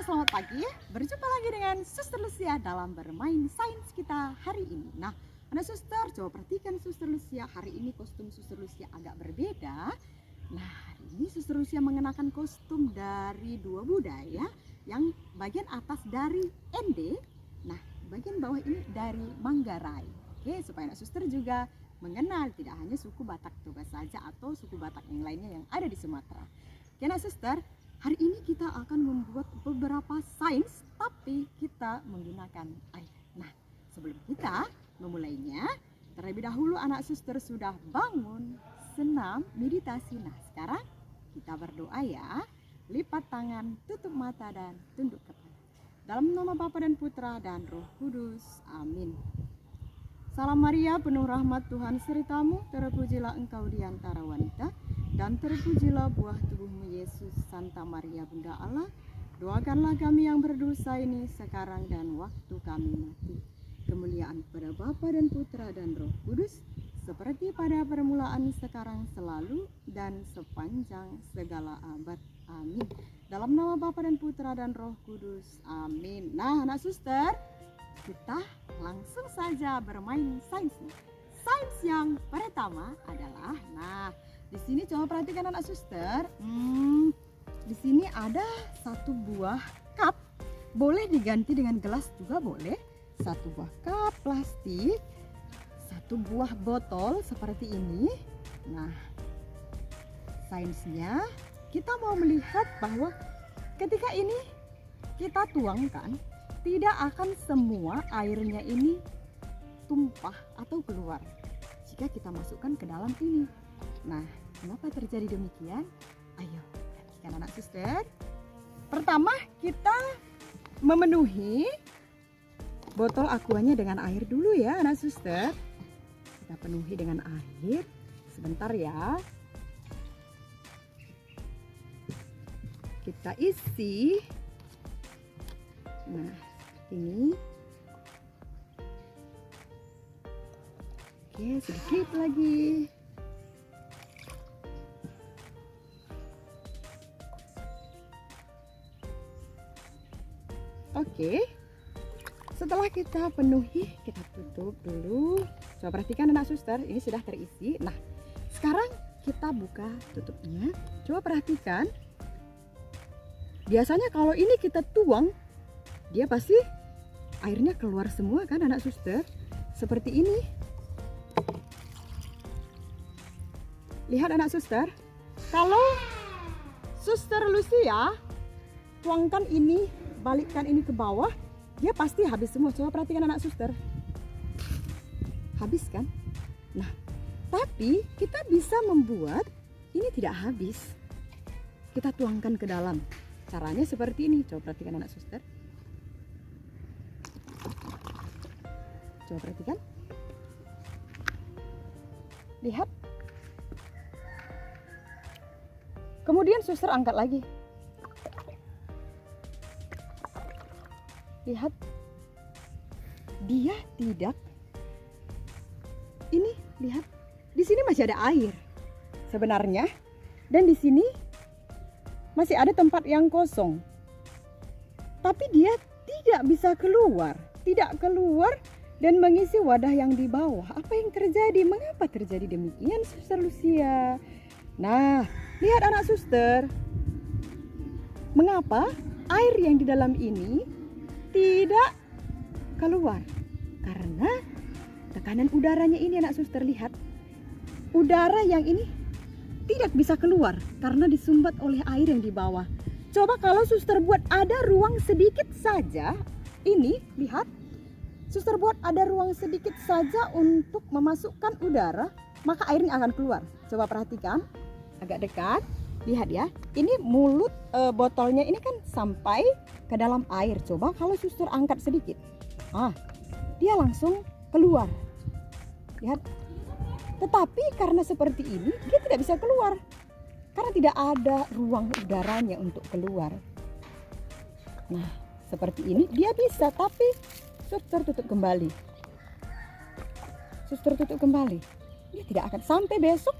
Selamat pagi, berjumpa lagi dengan Suster Lucia dalam bermain sains kita hari ini. Nah, anak suster, coba perhatikan Suster Lucia. Hari ini kostum Suster Lucia agak berbeda. Nah, hari ini Suster Lucia mengenakan kostum dari dua budaya. Yang bagian atas dari Ende, nah bagian bawah ini dari Manggarai. Oke, supaya anak suster juga mengenal tidak hanya suku Batak Toba saja atau suku Batak yang lainnya yang ada di Sumatera. Oke, anak suster, hari ini kita akan membuat beberapa sains, tapi kita menggunakan air. Nah, sebelum kita memulainya, terlebih dahulu anak suster sudah bangun, senam, meditasi. Nah, sekarang kita berdoa ya. Lipat tangan, tutup mata dan tunduk kepala. Dalam nama Bapa dan Putra dan Roh Kudus. Amin. Salam Maria, penuh rahmat Tuhan sertamu, terpujilah engkau di antara wanita, dan terpujilah buah tubuhmu Yesus. Santa Maria Bunda Allah, doakanlah kami yang berdosa ini sekarang dan waktu kami mati. Kemuliaan kepada Bapa dan Putra dan Roh Kudus, seperti pada permulaan, sekarang, selalu, dan sepanjang segala abad. Amin. Dalam nama Bapa dan Putra dan Roh Kudus. Amin. Nah, anak suster, kita langsung saja bermain sains. Sains yang pertama adalah, nah, di sini coba perhatikan anak suster. Di sini ada satu buah cup. Boleh diganti dengan gelas juga boleh. Satu buah cup plastik, satu buah botol seperti ini. Nah, sainsnya kita mau melihat bahwa ketika ini kita tuangkan, tidak akan semua airnya ini tumpah atau keluar jika kita masukkan ke dalam ini. Nah, kenapa terjadi demikian? Ayo, perhatikan anak suster. Pertama, kita memenuhi botol aquanya dengan air dulu ya anak suster. Kita penuhi dengan air. Sebentar ya. Kita isi. Nah, ini. Oke, sedikit lagi. Oke. Setelah kita penuhi, kita tutup dulu. Coba perhatikan anak suster, ini sudah terisi. Nah, sekarang kita buka tutupnya. Coba perhatikan. Biasanya kalau ini kita tuang, dia pasti airnya keluar semua kan anak suster. Seperti ini. Lihat anak suster. Kalau Suster Lucia tuangkan ini, balikkan ini ke bawah, dia pasti habis semua. Coba perhatikan anak suster. Habis kan? Nah, tapi kita bisa membuat ini tidak habis. Kita tuangkan ke dalam. Caranya seperti ini. Coba perhatikan anak suster. Coba perhatikan. Lihat. Kemudian suster angkat lagi. Lihat. Dia tidak. Ini lihat. Di sini masih ada air. Sebenarnya. Dan di sini masih ada tempat yang kosong. Tapi dia tidak bisa keluar. Tidak keluar dan mengisi wadah yang di bawah. Apa yang terjadi? Mengapa terjadi demikian, Suster Lucia? Nah, lihat anak suster. Mengapa air yang di dalam ini tidak keluar? Karena tekanan udaranya ini anak suster, lihat. Udara yang ini tidak bisa keluar karena disumbat oleh air yang di bawah. Coba kalau suster buat ada ruang sedikit saja. Ini, lihat. Suster buat ada ruang sedikit saja untuk memasukkan udara. maka airnya akan keluar. Coba perhatikan, agak dekat, lihat ya. Ini mulut botolnya ini kan sampai ke dalam air. Coba kalau suster angkat sedikit, dia langsung keluar. Lihat. Tetapi karena seperti ini, dia tidak bisa keluar karena tidak ada ruang udaranya untuk keluar. Nah, seperti ini dia bisa, tapi suster tutup kembali. Suster tutup kembali. Dia tidak akan sampai besok.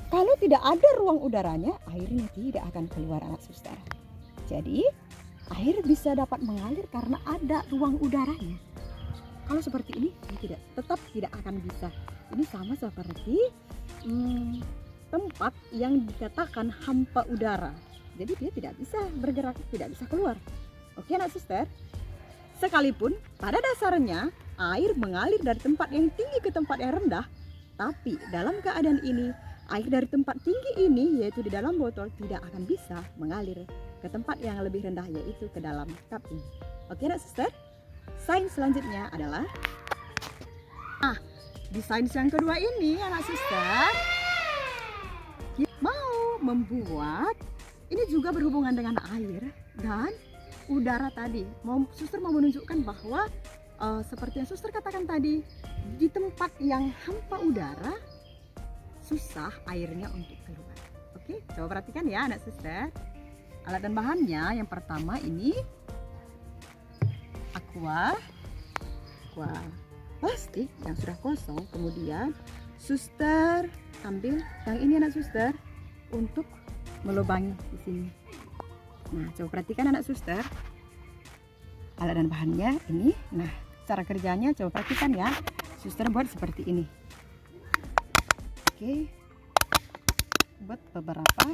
Kalau tidak ada ruang udaranya, airnya tidak akan keluar, anak suster. Jadi, air bisa dapat mengalir karena ada ruang udaranya. Kalau seperti ini, dia tetap tidak akan bisa. Ini sama seperti tempat yang dikatakan hampa udara. Jadi dia tidak bisa bergerak, tidak bisa keluar. Oke anak suster, sekalipun pada dasarnya air mengalir dari tempat yang tinggi ke tempat yang rendah, tapi dalam keadaan ini air dari tempat tinggi ini, yaitu di dalam botol, tidak akan bisa mengalir ke tempat yang lebih rendah, yaitu ke dalam cup ini. Oke anak suster, sains selanjutnya adalah di sains yang kedua ini anak suster kita mau membuat, ini juga berhubungan dengan air dan udara tadi. Suster mau menunjukkan bahwa seperti yang suster katakan tadi, di tempat yang hampa udara susah airnya untuk keluar. Oke, coba perhatikan ya anak suster. Alat dan bahannya yang pertama ini aqua plastik yang sudah kosong. Kemudian suster ambil yang ini anak suster untuk melubangi di sini. Nah, coba perhatikan anak suster. Alat dan bahannya ini. Nah, cara kerjanya coba perhatikan ya. Suster buat seperti ini. Oke. Buat beberapa.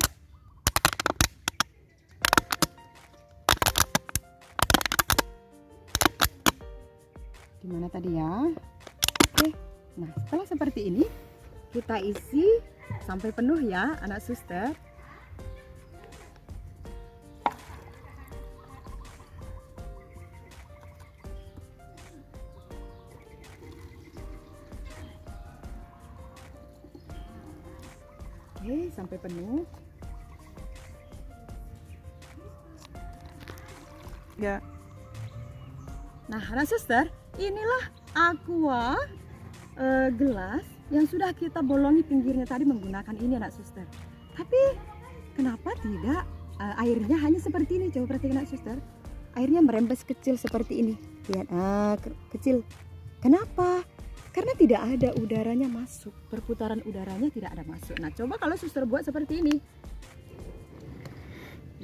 Gimana tadi ya? Oke. Nah, setelah seperti ini kita isi sampai penuh ya anak suster. Oke, sampai penuh. Ya. Nah, anak suster, inilah aqua gelas yang sudah kita bolongi pinggirnya tadi menggunakan ini anak suster. Tapi kenapa tidak airnya hanya seperti ini? Coba perhatikan anak suster. Airnya merembes kecil seperti ini. Lihat, kecil. Kenapa? Karena tidak ada udaranya masuk. Perputaran udaranya tidak ada masuk. Nah, coba kalau suster buat seperti ini.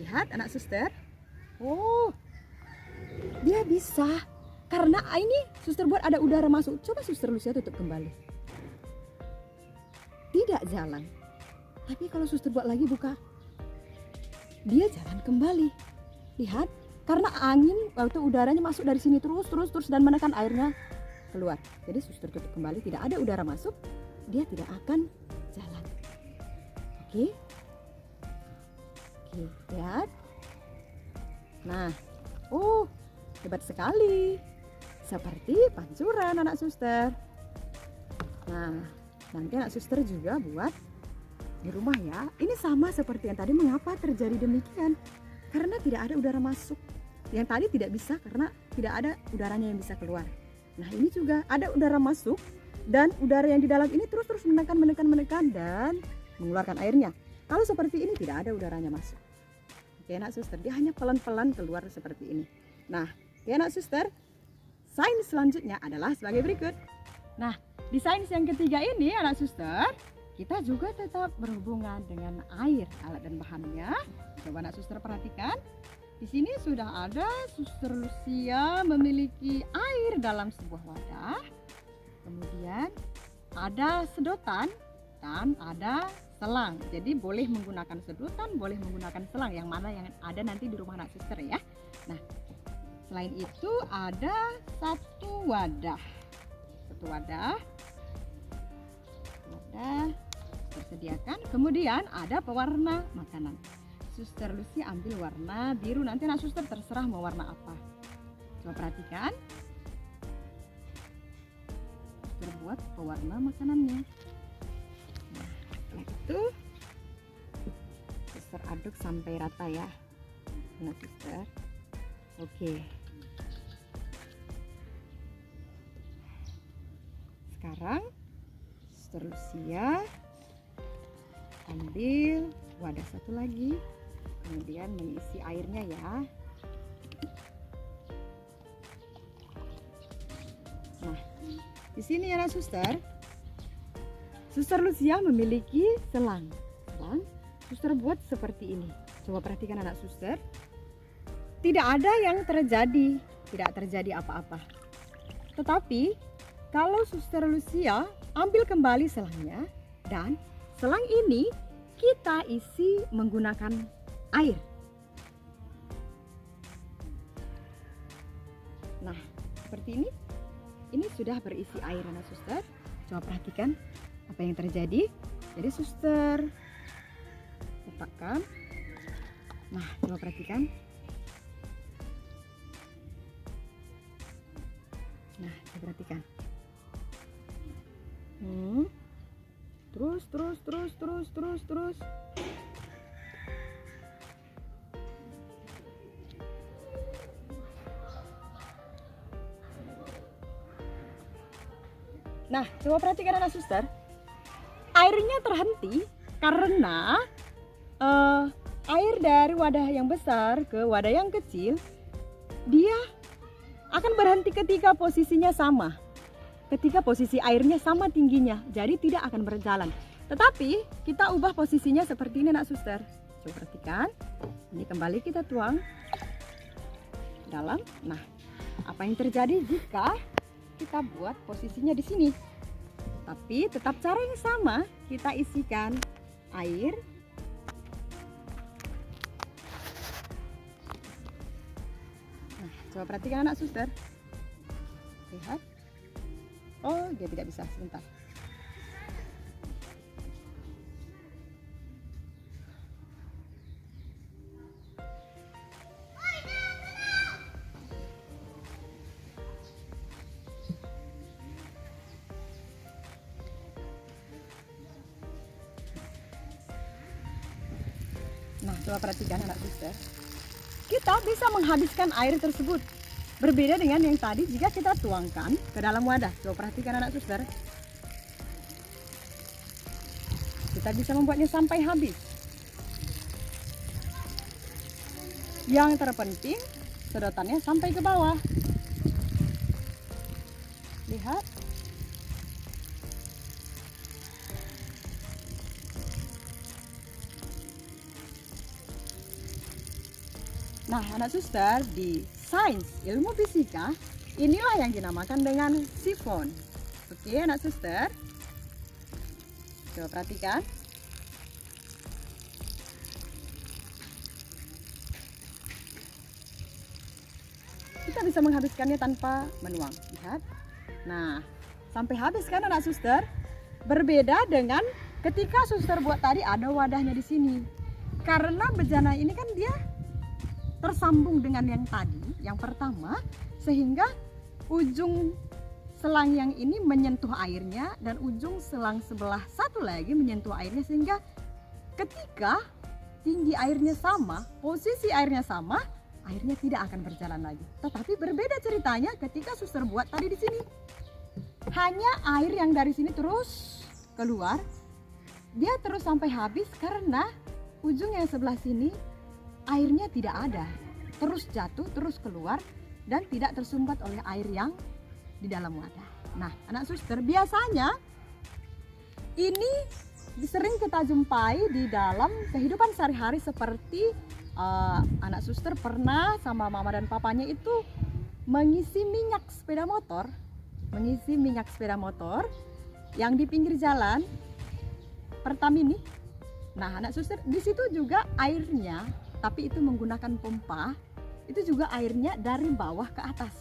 Lihat anak suster. Oh, dia bisa. Karena ini suster buat ada udara masuk. Coba suster Lucia tutup kembali. Tidak jalan. Tapi kalau suster buat lagi buka, dia jalan kembali. Lihat, karena angin waktu udaranya masuk dari sini terus dan menekan airnya keluar. Jadi suster tutup kembali, tidak ada udara masuk, dia tidak akan jalan. Oke. Oke, lihat. Nah, oh, hebat sekali. Seperti pancuran anak suster. Nah, nanti anak suster juga buat di rumah ya. Ini sama seperti yang tadi. Mengapa terjadi demikian? Karena tidak ada udara masuk. Yang tadi tidak bisa karena tidak ada udaranya yang bisa keluar. Nah, ini juga ada udara masuk dan udara yang di dalam ini terus menekan dan mengeluarkan airnya. Kalau seperti ini tidak ada udaranya masuk. Oke anak suster, dia hanya pelan-pelan keluar seperti ini. Nah, oke anak suster, sains selanjutnya adalah sebagai berikut. Nah, di sains yang ketiga ini anak suster, kita juga tetap berhubungan dengan air, alat dan bahannya. Coba anak suster perhatikan. Di sini sudah ada suster Lucia memiliki air dalam sebuah wadah. Kemudian ada sedotan dan ada selang. Jadi boleh menggunakan sedotan, boleh menggunakan selang, yang mana yang ada nanti di rumah anak suster ya. Nah, selain itu ada satu wadah tersediakan. Kemudian ada pewarna makanan. Suster Lucy ambil warna biru, nanti anak suster terserah mau warna apa. Coba perhatikan. Suster buat pewarna makanannya. aduk sampai rata ya anak suster. Oke, sekarang Suster Lucia ambil wadah satu lagi, kemudian mengisi airnya ya. Nah, di sini ya anak suster, Suster Lucia memiliki selang. Suster buat seperti ini. Coba perhatikan anak suster. Tidak ada yang terjadi, tidak terjadi apa-apa. Tetapi kalau Suster Lucia ambil kembali selangnya dan selang ini kita isi menggunakan air. Nah, seperti ini. Ini sudah berisi air anak suster. Coba perhatikan apa yang terjadi. Jadi suster letakkan. Nah, coba perhatikan. Nah, coba perhatikan. Terus. Nah, coba perhatikan anak suster. Airnya terhenti karena air dari wadah yang besar ke wadah yang kecil, dia akan berhenti ketika posisinya sama. Ketika posisi airnya sama tingginya, jadi tidak akan berjalan. Tetapi kita ubah posisinya seperti ini anak suster. Coba perhatikan. Ini kembali kita tuang dalam. Nah, apa yang terjadi jika kita buat posisinya di sini? Tapi tetap cara yang sama, kita isikan air. Nah, coba perhatikan anak suster. Lihat. Oh, dia tidak bisa, sebentar. Nah, coba perhatikan anak suster. Kita bisa menghabiskan air tersebut. Berbeda dengan yang tadi jika kita tuangkan ke dalam wadah. Coba perhatikan anak suster. Kita bisa membuatnya sampai habis. Yang terpenting, sedotannya sampai ke bawah. Lihat. Nah, anak suster, di sains ilmu fisika, inilah yang dinamakan dengan sifon. Oke, anak suster. Coba perhatikan. Kita bisa menghabiskannya tanpa menuang. Lihat. Nah, sampai habis kan anak suster? Berbeda dengan ketika suster buat tadi ada wadahnya di sini. Karena bejana ini kan dia tersambung dengan yang tadi, yang pertama, sehingga ujung selang yang ini menyentuh airnya dan ujung selang sebelah satu lagi menyentuh airnya, sehingga ketika tinggi airnya sama, posisi airnya sama, airnya tidak akan berjalan lagi. Tetapi berbeda ceritanya ketika suster buat tadi di sini. Hanya air yang dari sini terus keluar, dia terus sampai habis karena ujung yang sebelah sini airnya tidak ada, terus jatuh, terus keluar, dan tidak tersumbat oleh air yang di dalam wadah. Nah, anak suster, biasanya ini sering kita jumpai di dalam kehidupan sehari-hari seperti anak suster pernah sama mama dan papanya itu mengisi minyak sepeda motor yang di pinggir jalan Pertamini. Nah, anak suster, di situ juga airnya, tapi itu menggunakan pompa, itu juga airnya dari bawah ke atas.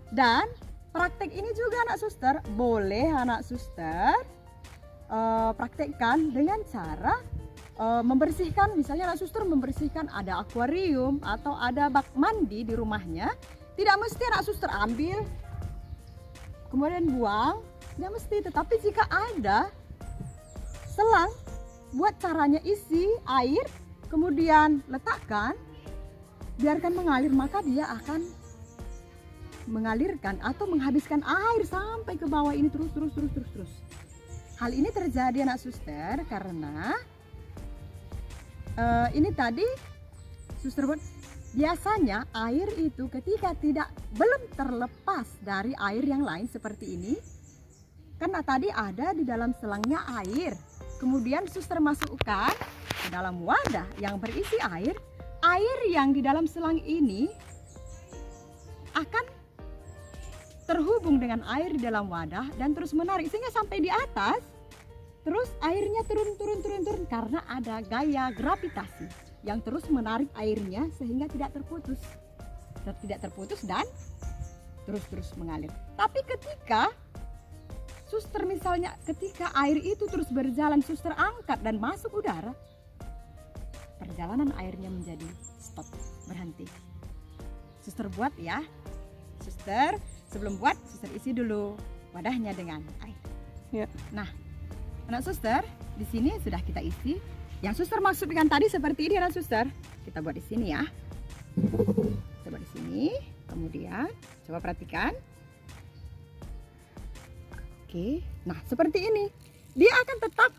Dan praktek ini juga anak suster, boleh anak suster praktekkan dengan cara membersihkan, misalnya anak suster membersihkan ada akuarium atau ada bak mandi di rumahnya. Tidak mesti anak suster ambil kemudian buang, tidak mesti. Tetapi jika ada selang, buat caranya isi air kemudian letakkan, biarkan mengalir, maka dia akan mengalirkan atau menghabiskan air sampai ke bawah ini terus. Hal ini terjadi anak suster karena ini tadi suster buat, biasanya air itu ketika belum terlepas dari air yang lain seperti ini, karena tadi ada di dalam selangnya air, kemudian suster masukkan ke dalam wadah yang berisi air yang di dalam selang ini akan terhubung dengan air di dalam wadah dan terus menarik sehingga sampai di atas, terus airnya turun karena ada gaya gravitasi yang terus menarik airnya sehingga tidak terputus dan terus mengalir. Tapi ketika suster misalnya ketika air itu terus berjalan, suster angkat dan masuk udara, perjalanan airnya menjadi stop, berhenti. Suster buat ya, suster sebelum buat suster isi dulu wadahnya dengan air. Ya. Nah, anak suster, di sini sudah kita isi. Yang suster maksudkan tadi seperti ini anak suster. Kita buat di sini ya. Coba di sini, kemudian coba perhatikan. Oke, nah seperti ini. Dia akan tetap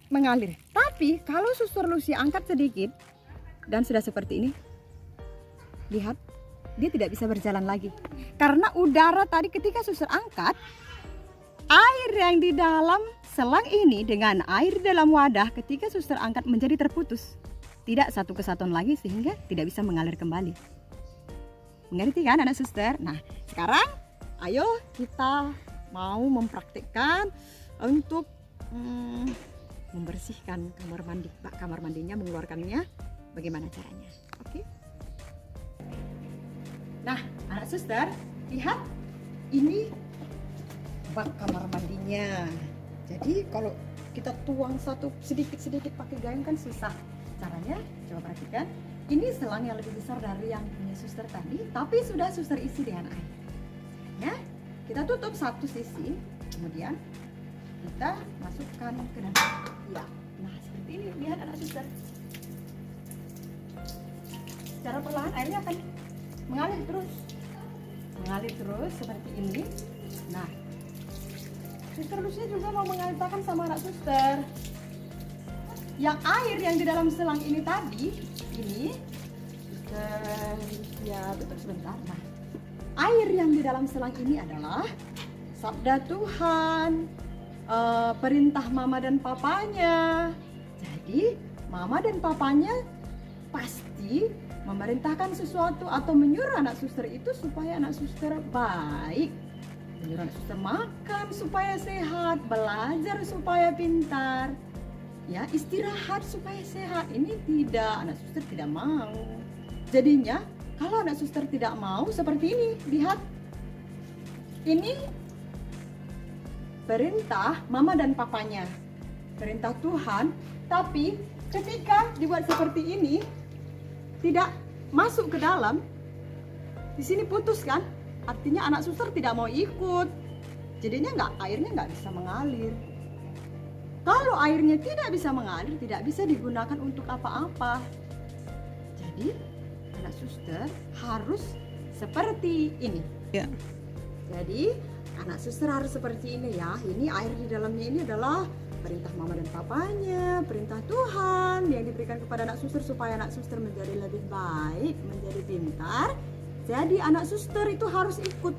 mengalir. Tapi kalau suster Lucia angkat sedikit dan sudah seperti ini, lihat, dia tidak bisa berjalan lagi. Karena udara tadi ketika suster angkat, air yang di dalam selang ini dengan air di dalam wadah ketika suster angkat menjadi terputus. Tidak satu kesatuan lagi sehingga tidak bisa mengalir kembali. Mengerti kan anak suster? Nah, sekarang ayo kita mau mempraktikkan untuk membersihkan kamar mandi. Kamar mandinya, mengeluarkannya bagaimana caranya. Oke. Nah, anak suster, lihat ini bak kamar mandinya. Jadi kalau kita tuang satu sedikit pakai gayung kan susah. Caranya coba perhatikan. Ini selang yang lebih besar dari yang punya suster tadi, tapi sudah suster isi dengan air. Ya, kita tutup satu sisi, kemudian kita masukkan ke dalam. Ya, nah seperti ini, lihat anak suster. Secara perlahan airnya akan mengalir terus seperti ini. Nah, suster Lucia juga mau mengantarkan sama anak suster yang air yang di dalam selang ini tadi, ini suster Lucia tutup sebentar. Nah, air yang di dalam selang ini adalah sabda Tuhan, perintah mama dan papanya. Jadi mama dan papanya pasti memerintahkan sesuatu atau menyuruh anak suster itu supaya anak suster baik, menyuruh anak suster makan supaya sehat, belajar supaya pintar, ya istirahat supaya sehat. Ini tidak, anak suster tidak mau. Jadinya kalau anak suster tidak mau seperti ini, lihat ini perintah mama dan papanya, perintah Tuhan, tapi ketika dibuat seperti ini tidak masuk ke dalam, di sini putus kan, artinya anak suster tidak mau ikut, jadinya airnya nggak bisa mengalir. Kalau airnya tidak bisa mengalir, tidak bisa digunakan untuk apa-apa. Jadi anak suster harus seperti ini. Ya. Jadi anak suster harus seperti ini ya. Ini air di dalamnya ini adalah perintah mama dan papanya, perintah Tuhan yang diberikan kepada anak suster supaya anak suster menjadi lebih baik, menjadi pintar. Jadi anak suster itu harus ikut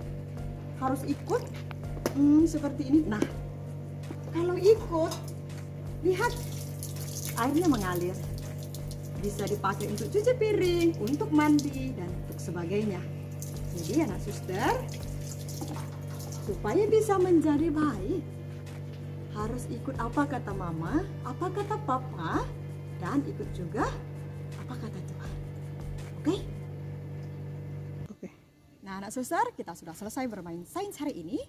seperti ini. Nah, kalau ikut, lihat airnya mengalir, bisa dipakai untuk cuci piring, untuk mandi dan untuk sebagainya. Jadi anak suster supaya bisa menjadi baik harus ikut apa kata mama, apa kata papa, dan ikut juga apa kata Tuhan. Oke? Oke. Nah, anak suster, kita sudah selesai bermain sains hari ini.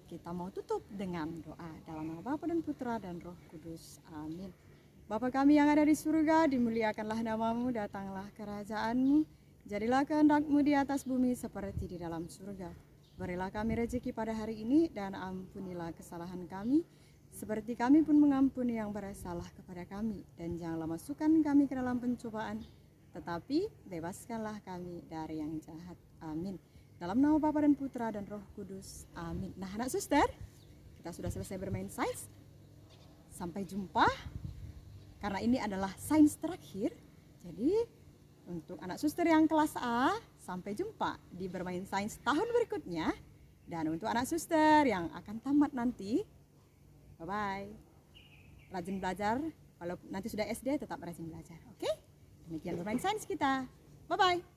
Kita mau tutup dengan doa dalam nama Bapa dan Putra dan Roh Kudus. Amin. Bapa kami yang ada di surga, dimuliakanlah namamu, datanglah kerajaanmu. Jadilah kehendak-Mu di atas bumi seperti di dalam surga. Berilah kami rezeki pada hari ini dan ampunilah kesalahan kami, seperti kami pun mengampuni yang bersalah kepada kami, dan janganlah masukkan kami ke dalam pencobaan, tetapi bebaskanlah kami dari yang jahat. Amin. Dalam nama Bapa dan Putra dan Roh Kudus. Amin. Nah, anak suster, kita sudah selesai bermain sains. Sampai jumpa, karena ini adalah sains terakhir. Jadi untuk anak suster yang kelas A, sampai jumpa di bermain sains tahun berikutnya. Dan untuk anak suster yang akan tamat nanti, bye-bye. Rajin belajar, kalau nanti sudah SD tetap rajin belajar. Oke? Demikian bermain sains kita. Bye-bye.